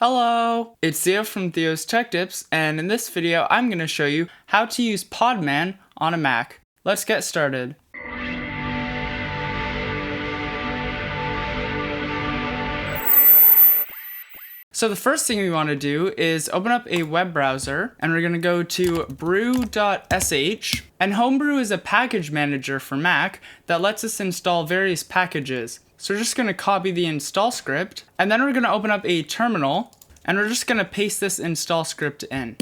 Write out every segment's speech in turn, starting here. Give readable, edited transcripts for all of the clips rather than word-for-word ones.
Hello! It's Theo from Theo's Tech Tips, and in this video I'm going to show you how to use Podman on a Mac. Let's get started. So the first thing we want to do is open up a web browser, and we're going to go to brew.sh, and Homebrew is a package manager for Mac that lets us install various packages. So we're just going to copy the install script, and then we're going to open up a terminal, and we're just going to paste this install script in.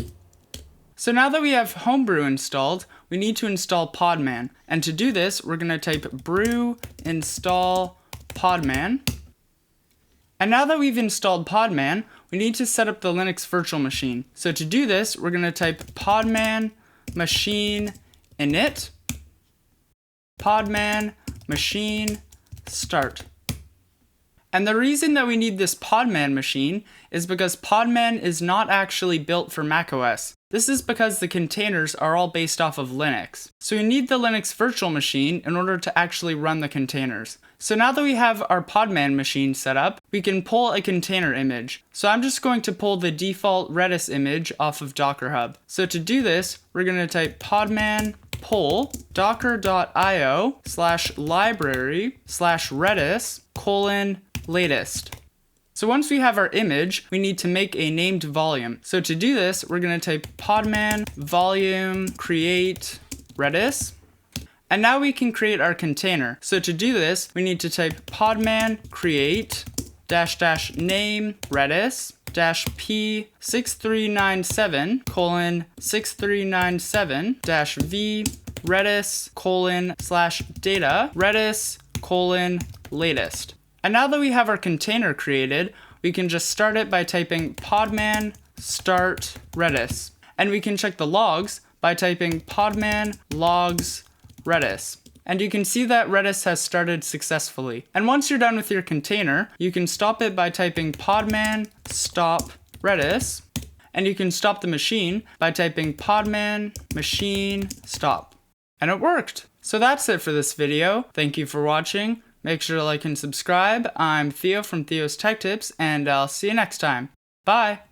So now that we have Homebrew installed, we need to install Podman. And to do this, we're going to type brew install Podman. And now that we've installed Podman, we need to set up the Linux virtual machine. So to do this, we're going to type podman machine init, podman machine start. And the reason that we need this Podman machine is because Podman is not actually built for macOS. This is because the containers are all based off of Linux. So we need the Linux virtual machine in order to actually run the containers. So now that we have our Podman machine set up, we can pull a container image. So I'm just going to pull the default Redis image off of Docker Hub. So to do this, we're going to type podman pull docker.io/library/redis:\latest. So once we have our image, we need to make a named volume. So to do this, we're going to type podman volume create redis. And now we can create our container. So to do this, we need to type podman create --name redis -p6397:6397-v redis:/data redis:/latest. And now that we have our container created, we can just start it by typing podman start redis. And we can check the logs by typing podman logs redis. And you can see that Redis has started successfully. And once you're done with your container, you can stop it by typing podman stop redis. And you can stop the machine by typing podman machine stop. And it worked! So that's it for this video. Thank you for watching. Make sure to like and subscribe. I'm Theo from Theo's Tech Tips, and I'll see you next time. Bye!